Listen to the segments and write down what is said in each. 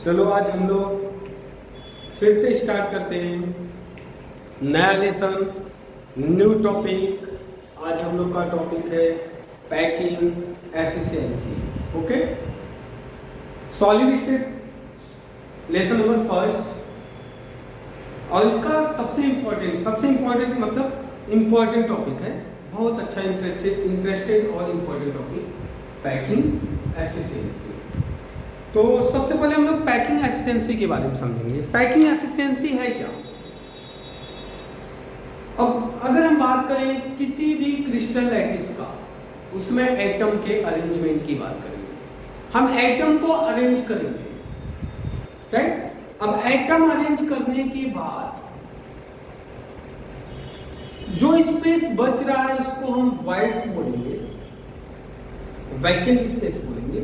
चलो आज हम लोग फिर से स्टार्ट करते हैं नया लेसन, न्यू टॉपिक। आज हम लोग का टॉपिक है packing efficiency. Okay, solid state lesson number first. और इसका सबसे इम्पोर्टेंट मतलब इम्पोर्टेंट टॉपिक है, बहुत अच्छा इंटरेस्टेड और इम्पोर्टेंट टॉपिक, पैकिंग एफिशिएंसी। तो सबसे पहले हम लोग पैकिंग एफिशिएंसी के बारे में समझेंगे। पैकिंग एफिशिएंसी है क्या? अब अगर हम बात करें किसी भी क्रिस्टल लैटिस का, उसमें एटम के अरेंजमेंट की बात करेंगे। हम एटम को अरेंज करेंगे, राइट? अब एटम अरेंज करने के बाद जो स्पेस बच रहा है उसको हम वाइड्स बोलेंगे, वैकेंट स्पेस बोलेंगे।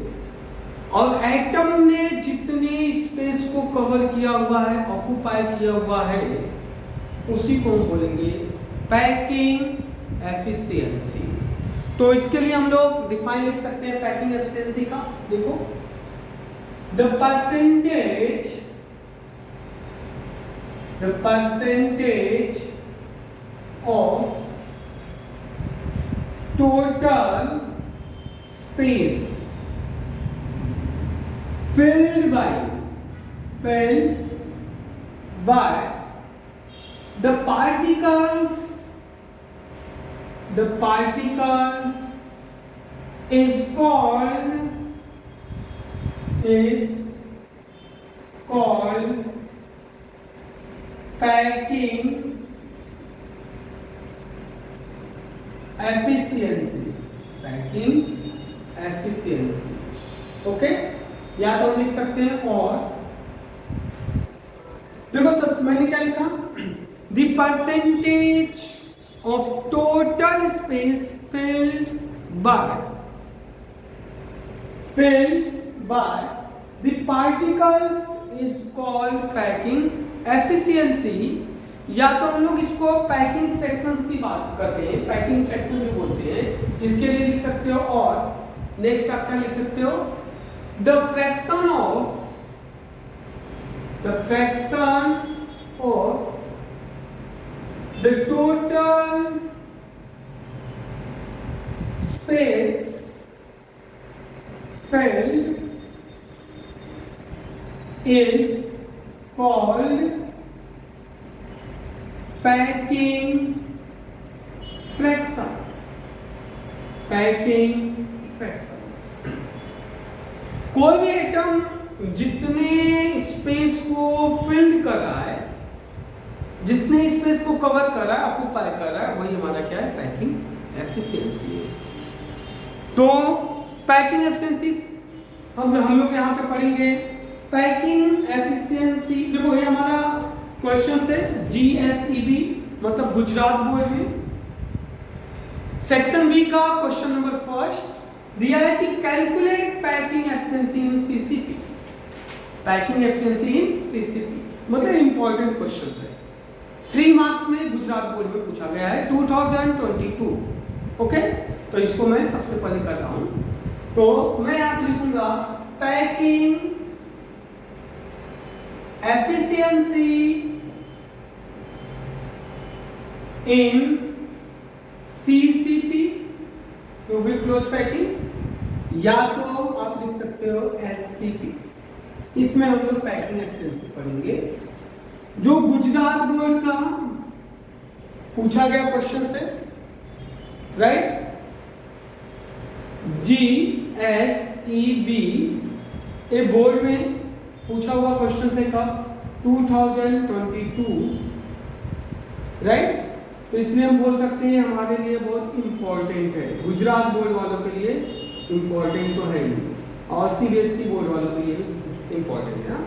और एटम ने जितने स्पेस को कवर किया हुआ है, ऑक्यूपाई किया हुआ है, उसी को हम बोलेंगे पैकिंग एफिशिएंसी। तो इसके लिए हम लोग डिफाइन लिख सकते हैं पैकिंग एफिशिएंसी का। देखो, the percentage of total space filled by the particles is called packing efficiency। Okay, या तो हम लिख सकते हैं, और देखो सब मैंने क्या लिखा, the percentage of total space filled by the particles is called packing efficiency। या तो हम लोग इसको पैकिंग फ्रैक्शंस की बात करते हैं, पैकिंग फ्रैक्शन भी बोलते हैं। इसके लिए लिख सकते हो, और नेक्स्ट आप क्या लिख सकते हो, the fraction of the total space filled is called packing fraction। कोई भी एटम जितने स्पेस को फिल कर रहा है, जितने स्पेस को कवर कर रहा है, ऑक्यूपाई कर रहा है, वही हमारा क्या है, पैकिंग एफिशिएंसी है। तो पैकिंग एफिशिएंसी हम लोग यहाँ पे पढ़ेंगे। पैकिंग एफिशिएंसी, देखो ये हमारा क्वेश्चन है GSEB, मतलब गुजरात बोर्ड में सेक्शन बी का क्वेश्चन नंबर फर्स्ट दिया है कि कैलकुलेट पैकिंग एफिशिएंसी इन सीसीपी। पैकिंग एफिशिएंसी इन सीसीपी मतलब इंपॉर्टेंट क्वेश्चन है, 3 मार्क्स में गुजरात बोर्ड में पूछा गया है 2022। ओके, तो इसको मैं सबसे पहले कर रहा हूं। तो मैं यहां पे लिखूंगा पैकिंग एफिशिएंसी इन सीसीपी, क्यूबिक क्लोज पैकिंग, या तो आप लिख सकते हो एलसीपी। इसमें हम लोग पैकिंग एफिशिएंसी पढ़ेंगे, जो गुजरात बोर्ड का पूछा गया क्वेश्चन है, राइट? GSEB ए बोर्ड में पूछा हुआ क्वेश्चन है कब, 2022, राइट? तो इसलिए हम बोल सकते हैं हमारे लिए बहुत इंपॉर्टेंट है, गुजरात बोर्ड वालों के लिए इंपॉर्टेंट तो है ही, और CBSE बोर्ड वालों के लिए भी इंपॉर्टेंट है ना,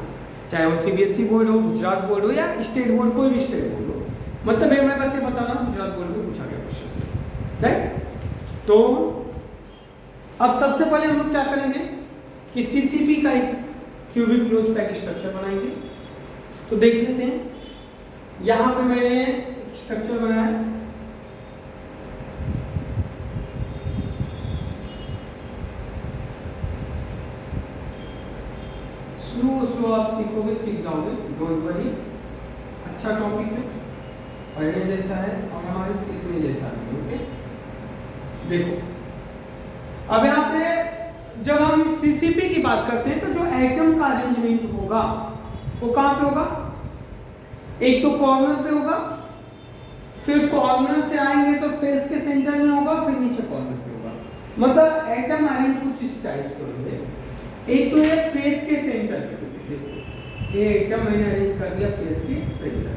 चाहे वो CBSE बोर्ड हो, गुजरात बोर्ड हो, या स्टेट बोर्ड, कोई भी स्टेट बोर्ड हो। मतलब मैं बस ये बता रहा हूँ गुजरात बोर्ड में पूछा गया क्वेश्चन, राइट? तो अब सबसे पहले हम लोग क्या करेंगे कि CCP का एक क्यूबिक क्लोज पैक स्ट्रक्चर बनाएंगे। तो देख लेते हैं, यहाँ पे मैंने स्ट्रक्चर बनाया है, स्लो आप सीखोगे, सीख जाओगे, डोंट वरी। अच्छा टॉपिक है, पढ़ने जैसा है और हमारे सीखने जैसा है। ओके, देखो अब यहाँ पे जब हम सीसीपी की बात करते हैं तो जो एटम का अरेंजमेंट होगा वो कहाँ पे होगा? एक तो कॉर्नर पे होगा, फिर कॉर्नर से आएंगे तो फेस के सेंटर में होगा, फिर नीचे कॉर्नर पे होगा। मतलब एटम अरेंज कुछ इस टाइप से होंगे। एक तो ये फेस के सेंटर पे, देखो ये एटम मैंने अरेंज कर दिया फेस के सेंटर।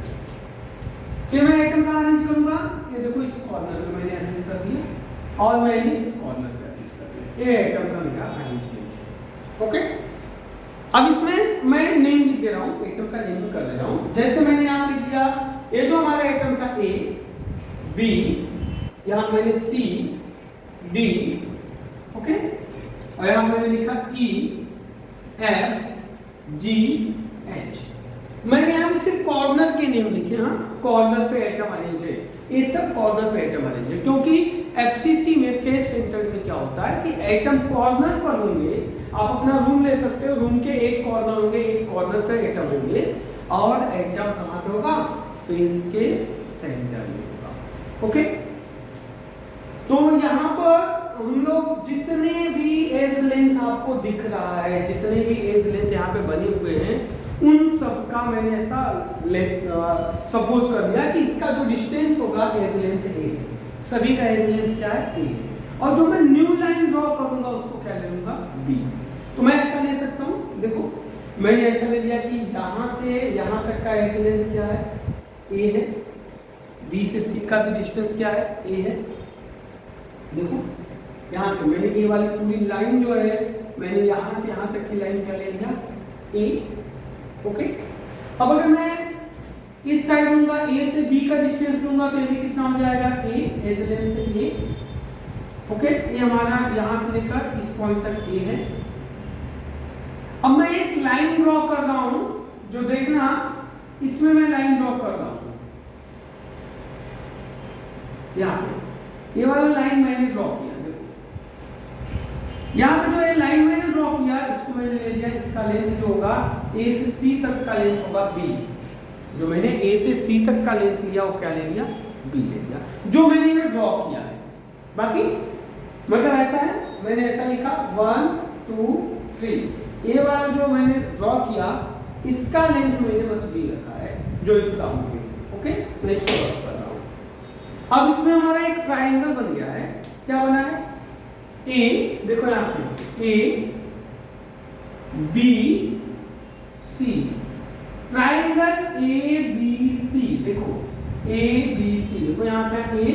फिर मैं एटम का अरेंज करूंगा, ये देखो इस कॉर्नर पे मैंने अरेंज कर दिया और मैंने इस कॉर्नर पे अरेंज कर दिया। ये एटम का मेरा अरेंजमेंट। ओके, अब इसमें मैं नेम लिख दे रहा हूँ, एटम का नेम कर दे रहा हूँ। जैसे मैंने यहाँ लिख दिया, ये जो हमारा एटम था ए बी, यहाँ मैंने सी डी, ओके, और यहाँ मैंने लिखा ई एफ जी एच। मैंने यहाँ पे सिर्फ कॉर्नर के नेम लिखे, हाँ कॉर्नर पे एटम अरेंज है, ये सब कॉर्नर पे एटम अरेंज है। क्योंकि एफसीसी में फेस सेंटर में क्या होता है कि एटम कॉर्नर पर होंगे। आप अपना रूम ले सकते हो, रूम के एक कॉर्नर होंगे, एक कॉर्नर पे एटम होंगे और एटम कहाँ पे होगा? फेस के सेंटर में होगा। ओके, तो यहाँ पर हम लोग जितने भी एज लेंथ आपको दिख रहा है, जितने भी एज लेंथ यहाँ पे बने हुए हैं, उन सब का मैंने ऐसा सपोज कर दिया कि इसका जो डिस्टेंस होगा एज लेंथ ए, सभी का एज लेंथ क्या है? ए। और जो मैं न्यू लाइन ड्रॉ करूंगा उसको क्या ले लूंगा? बी। तो मैं ऐसा ले सकता हूँ, देखो मैंने ऐसा ले लिया कि यहाँ से यहाँ तक का एज लेंथ क्या है? ए है। बी से सी का भी डिस्टेंस क्या है? ए है। देखो यहाँ से मैंने ए वाली पूरी लाइन जो है, मैंने यहाँ से यहाँ तक की लाइन क्या ले लिया? ए। ओके, अब अगर मैं इस साइड लूंगा, ए से बी का डिस्टेंस लूंगा तो ये भी कितना हो जाएगा? ए, एज लेंथ ए। ओके, ये हमारा यहाँ से लेकर इस पॉइंट तक ए है। अब मैं एक लाइन ड्रॉ कर रहा हूं, जो देखना इसमें मैं लाइन ड्रॉ कर रहा हूं, यहाँ पे ये वाला लाइन मैंने ड्रॉ किया। यहाँ पे जो ये लाइन मैंने ड्रॉ किया, इसको मैंने ले लिया, इसका लेंथ जो होगा ए से सी तक का लेंथ होगा बी। जो मैंने ए से सी तक का लेंथ लिया वो क्या ले लिया? बी ले लिया, जो मैंने ये ड्रॉ किया है। बाकी मतलब ऐसा है, मैंने ऐसा लिखा 1 2 3, ए वाला जो मैंने ड्रॉ किया इसका लेंथ मैंने बस बी रखा है, जो इसका होगा। ओके, मैं इसको बस कर रहा हूँ। अब इसमें हमारा एक ट्राइंगल बन गया है। क्या बना है? ए, देखो यहां से A B C, triangle A B C. देखो ए बी सी, देखो यहां से ए,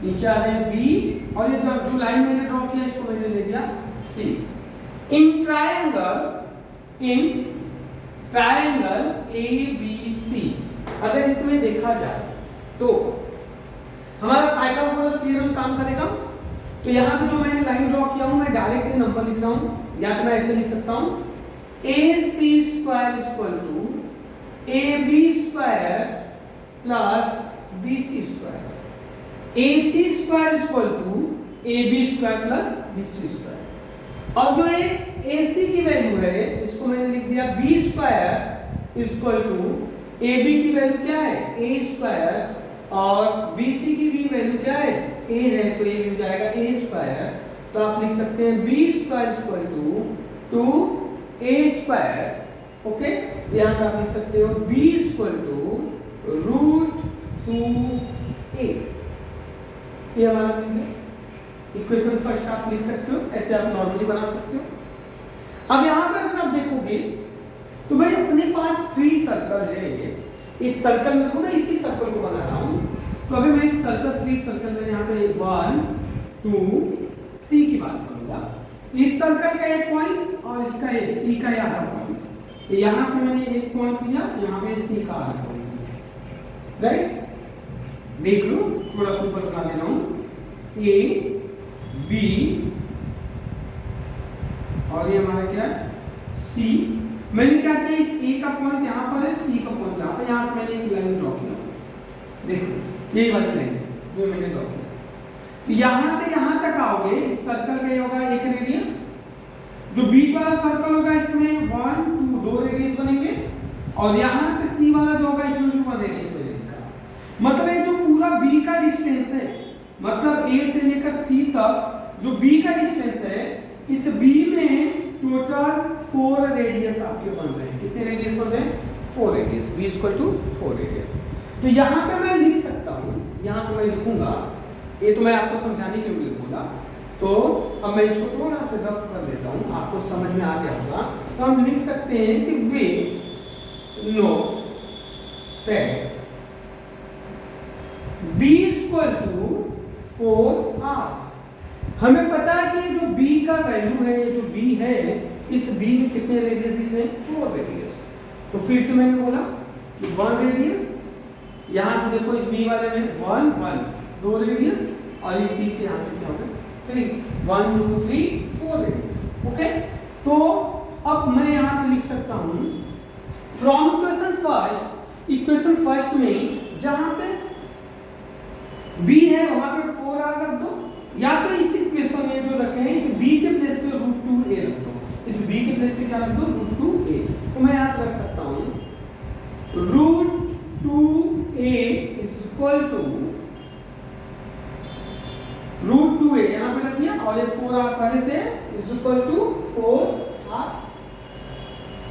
नीचे आ रहे हैं बी, और ये जो लाइन मैंने ड्रॉ किया इसको मैंने ले लिया सी। इन ट्राइंगल ए बी सी अगर इसमें देखा जाए तो हमारा पाइथागोरस थ्योरम काम करेगा। तो यहाँ पे जो मैंने लाइन ड्रॉ किया हूँ, मैं डायरेक्ट नंबर लिख रहा हूँ, या तो मैं ऐसे लिख सकता हूँ AC square equal to AB square plus BC square. AC square equal to AB square plus BC square. और जो ये AC की वैल्यू है इसको मैंने लिख दिया B square equal to AB की वैल्यू क्या है? A स्क्वायर, और BC की भी वैल्यू क्या है? A है, तो ये मिल जाएगा A स्क्वायर। तो आप लिख सकते हैं B square equal to 2A square. Okay, यहाँ पे आप लिख सकते हो B equal to root 2A। ये हमारा इक्वेशन फर्स्ट आप लिख सकते हो, ऐसे आप नॉर्मली बना सकते हो। अब यहाँ पे अगर आप देखोगे तो भाई अपने पास 3 सर्कल है। इस सर्कल में देखो, मैं इसी सर्कल को बना रहा हूँ। तो अभी मैं इस सर्कल 3 सर्कल में यहाँ पे 1 2 3 की बात करूंगा। इस सर्कल का एक पॉइंट और इसका एक सी का आधा पॉइंट, तो यहाँ से मैंने एक पॉइंट लिया, यहाँ पे सी का आधा पॉइंट। राइट, देख लो, थोड़ा ऊपर बना दे रहा हूँ, ए बी और ये हमारा क्या है? सी। मैंने क्या किया, इस ए का पॉइंट यहाँ पर है, सी का पॉइंट यहाँ पर, यहाँ से मैंने एक लाइन ड्रॉ किया। देखो ये वाली लाइन जो मैंने ड्रॉ किया, तो यहाँ से यहाँ तक आओगे, इस सर्कल का ये होगा एक रेडियस। जो बीच वाला सर्कल होगा इसमें 1 2 2 रेडियस बनेंगे और यहाँ से C वाला जो होगा इसमें भी 1 रेडियस बनेगा। मतलब ये जो पूरा B का डिस्टेंस है, मतलब A से लेकर C तक जो B का डिस्टेंस है, इस B में टोटल 4 रेडियस आपके बन रहे हैं। कितने रेडियस बन रहे हैं? 4 radius. B equal to 4 radius. तो यहाँ पे मैं लिख सकता हूँ, यहाँ पे मैं लिखूंगा, ये तो मैं आपको समझाने के लिए बोला, तो अब मैं इसको थोड़ा सा रफ कर देता हूँ, आपको समझ में आ गया होगा। तो हम लिख सकते हैं कि we know that B equal to 4R। हमें पता है कि जो B का वैल्यू है, जो B है, इस B में कितने रेडियस दिख रहे हैं? 4 रेडियस। तो फिर से मैंने बोला कि 1 रेडियस, यहाँ से देखो इस B वाले में 1 1 2 रेडियस और इस C से यहाँ पे क्या होगा 3 1 2 3 4 रेडियस। ओके, तो अब मैं यहाँ पे लिख सकता हूँ फ्रॉम इक्वेशन फर्स्ट में जहाँ पे B है वहाँ पे 4R रख दो, या तो इस इक्वेशन में जो रखे हैं इस B के प्लेस पे √2a रख दो। इस B के प्लेस पे क्या रख दो? √2a। तो मैं यहाँ पे रख सकता हूँ √2a is equal to √2a, यहाँ पे रख दिया, और ये 4R पहले से इज इक्वल टू 4R।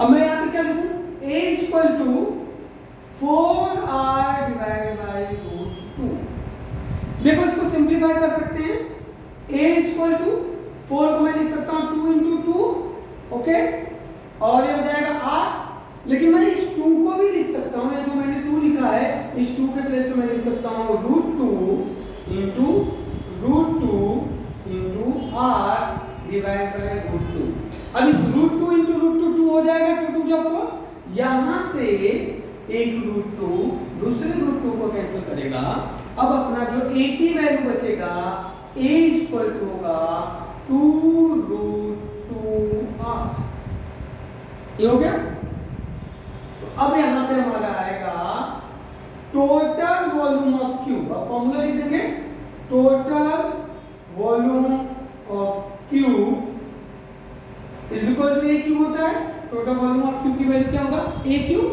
अब मैं यहाँ पे क्या लिखूं? a is equal to 4R divided by √2। देखो इसको सिंप्लीफाई कर सकते हैं। a इज इक्वल टू 4 को मैं लिख सकता हूँ 2 इंटू 2, ओके, और ये हो जाएगा r। लेकिन मैं इस 2 को भी लिख सकता हूँ, ये जो मैंने 2 लिखा है, इस 2 के प्लेस पे मैं लिख सकता हूँ √2 इंटू r डिवाइड बाय √2। अब इस √2 इंटू √2 2 हो जाएगा, 2 2 जा 4, यहाँ से एक √2 दूसरे √2 को कैंसिल करेगा। अब अपना जो a की वैल्यू बचेगा a इक्वल टू होगा 2√2r। ये हो गया। तो अब यहाँ पे हमारा आएगा टोटल वॉल्यूम ऑफ क्यूब। अब फॉर्मूला लिख देंगे, total volume of cube is equal to a cube होता है। टोटल वॉल्यूम ऑफ क्यूब की वैल्यू क्या होगा? a cube.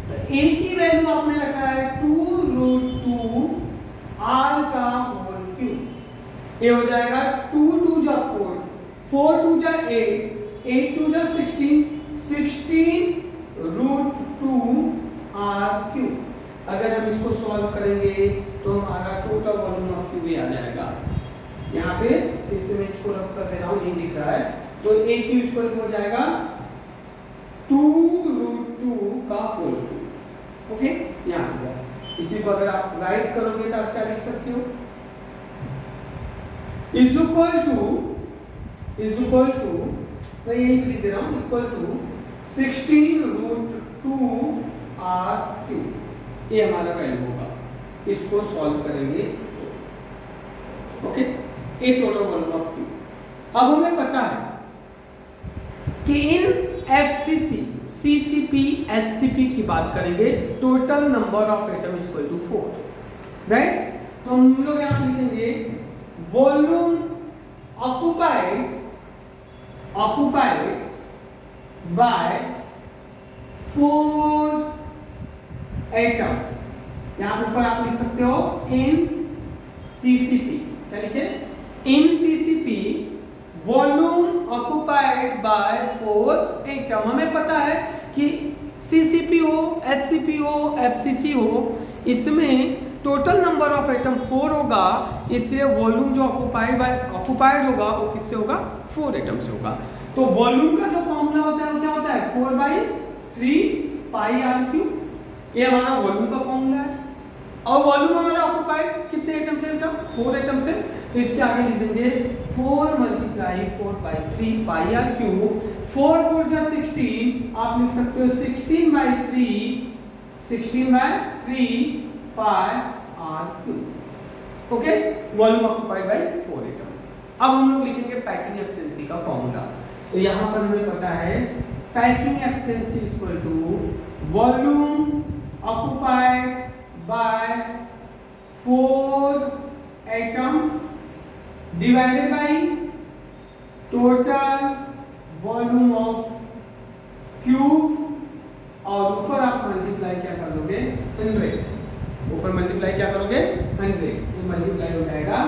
तो a की वैल्यू आपने रखा है 2√2 r का होल क्यूब। ये हो जाएगा 2 2 जा 4 4 2 जा 8 8 2 जा 16 16√2 r क्यूब। अगर हम इसको सॉल्व करेंगे तो हमारा टोटल वॉल्यूम ऑफ क्यूब आ जाएगा। यहाँ पे फिर से मैं इसको रफ कर दे रहा हूँ, नहीं दिख रहा है। तो a क्यूब इक्वल हो जाएगा 2√2 का होल क्यूब। ओके, यहाँ पे इसी को अगर आप राइट करोगे तो आप क्या लिख सकते हो? इज इक्वल टू मैं यही लिख दे रहा हूँ, इक्वल टू 16√2 r क्यूब। ये हमारा वैल्यू होगा, इसको सॉल्व करेंगे। ओके, ये टोटल वॉल्यूम ऑफ क्यूब। अब हमें पता है कि इन FCC, CCP, HCP की बात करेंगे, total number of atom equal to 4, right. तो हम लोग यहाँ लिखेंगे वॉल्यूम ऑक्युपाइड बाय 4 एटम। यहाँ ऊपर आप लिख सकते हो इन CCP। क्या लिखे? इन CCP volume occupied by 4 atom. हमें पता है कि CCP हो, HCP हो, FCC हो, इसमें टोटल नंबर ऑफ एटम 4 होगा, इसलिए वॉल्यूम जो ऑक्युपाइड होगा वो किससे होगा? 4 एटम से होगा। तो वॉल्यूम का जो फॉर्मूला होता है वो क्या होता है? 4/3 पाई r क्यूब। ये हमारा वॉल्यूम का फॉर्मूला है। और वॉल्यूम हमारा ऑक्युपाइड कितने एटम से होगा? 4 एटम से। तो इसके आगे लिख देंगे 4 × 4/3 पाई r क्यूब। 4 4 जा 16, आप लिख सकते हो 16/3 पाई r cube. Okay, volume occupied by 4 atom. अब हम लोग लिखेंगे पैकिंग एफिशिएंसी का फॉर्मूला। तो यहाँ पर हमें पता है packing efficiency equal to volume occupied by 4 atom divided by total volume of cube दोगे 100, ऊपर मल्टीप्लाई क्या करोगे 100, ये मल्टीप्लाई हो जाएगा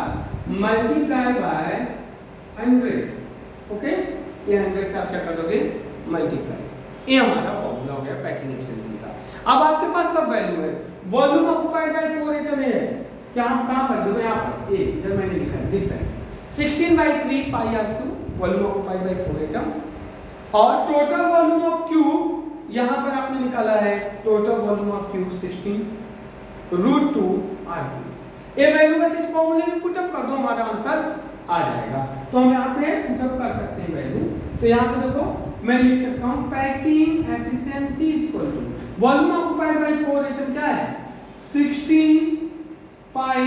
मल्टीप्लाई बाय 100, ओके, ये 100 से आप क्या कर दोगे मल्टीप्लाई। ये हमारा फॉर्मूला हो गया पैकिंग एफिशिएंसी का। अब आपके पास सब वैल्यू है, वॉल्यूम ऑक्युपाइड बाय 4 एटम है, क्या आप कहां पर देखो यहाँ पर ए इधर मैंने लिखा है this side 16/3 pi R cube volume occupied by 4 atom, और टोटल वॉल्यूम ऑफ क्यूब यहाँ पर आपने निकाला है total volume of cube 16√2 R cube. ये वैल्यू बस इस फॉर्मूले में पुट अप कर दो, हमारा आंसर आ जाएगा। तो हम यहाँ पे पुट अप कर सकते हैं वैल्यू। तो यहाँ पे देखो मैं लिख सकता हूँ packing efficiency equal to volume occupied by 4 atom क्या है 16 pi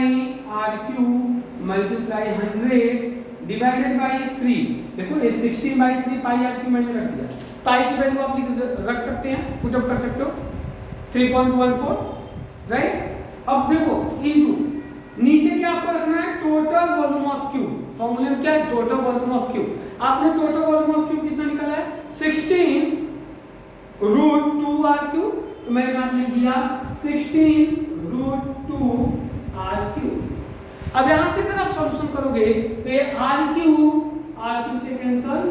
R cube multiply 100 divided by 3। देखो ये 16/3 पाई आर क्यूब मैंने रख दिया, पाई की वैल्यू आप रख सकते हैं, पुट अप कर सकते हो 3.14, राइट। अब देखो इनटू नीचे क्या आपको रखना है टोटल वॉल्यूम ऑफ क्यूब, फॉर्मूले में क्या है टोटल वॉल्यूम ऑफ क्यूब, आपने टोटल वॉल्यूम ऑफ क्यूब कितना निकाला है 16√2 आर क्यूब, तो मैंने यहाँ लिख दिया 16√2 आर क्यूब। अब यहां से अगर आप सॉल्यूशन करोगे तो ये आर क्यूब से कैंसल,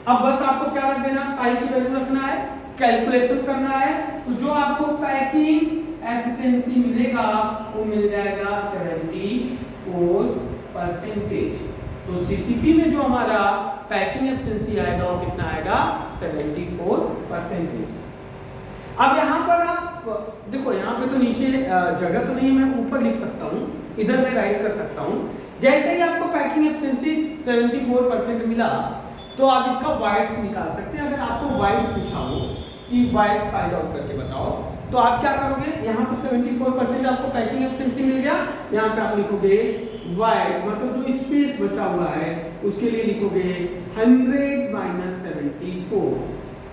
अब बस आपको क्या रख देना पाई की वैल्यू रखना है, कैलकुलेशन करना है, तो जो आपको पैकिंग एफिशिएंसी मिलेगा वो मिल जाएगा 74%। तो सीसीपी में जो हमारा पैकिंग एफिशिएंसी आएगा वो कितना आएगा 74%। अब यहाँ पर आप देखो यहाँ पे तो नीचे जगह तो नहीं है, मैं ऊपर लिख सकता हूँ, इधर मैं राइट कर सकता हूँ। जैसे ही आपको पैकिंग एफिशिएंसी 74% मिला तो आप इसका वाइड्स निकाल सकते हैं। अगर आपको वाइड पूछा हो कि वाइड फाइंड आउट करके बताओ तो आप क्या करोगे, यहाँ पे 74% आपको पैकिंग एफिशिएंसी मिल गया, यहाँ पे आप लिखोगे वाइड मतलब जो स्पेस बचा हुआ है उसके लिए लिखोगे 100 - 74,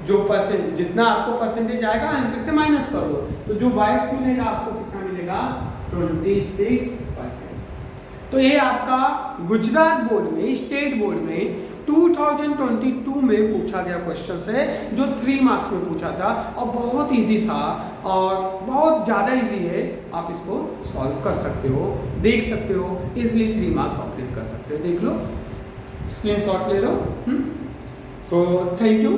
जो परसेंट जितना आपको परसेंटेज आएगा 100 से माइनस कर दो, तो जो वाइड्स मिलेगा आपको कितना मिलेगा 26%। तो ये आपका गुजरात बोर्ड में स्टेट बोर्ड में 2022 में पूछा गया क्वेश्चन है, जो 3 मार्क्स में पूछा था और बहुत इजी था और बहुत ज़्यादा इजी है। आप इसको सॉल्व कर सकते हो, देख सकते हो, इजीली 3 मार्क्स ऑपरेट कर सकते हो। देख लो, स्क्रीनशॉट ले लो। तो थैंक यू।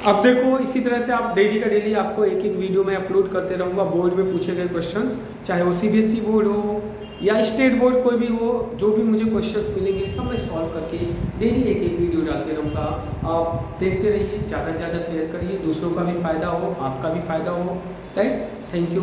अब देखो इसी तरह से आप डेली का डेली आपको एक वीडियो में अपलोड करते रहूँगा बोर्ड में पूछे गए क्वेश्चंस, चाहे वो सीबीएसई बोर्ड हो या स्टेट बोर्ड कोई भी हो, जो भी मुझे क्वेश्चंस मिलेंगे सब मैं सॉल्व करके डेली एक वीडियो डालते रहूँगा। आप देखते रहिए, ज़्यादा से ज़्यादा शेयर करिए, दूसरों का भी फायदा हो, आपका भी फायदा हो, राइट। Thank you.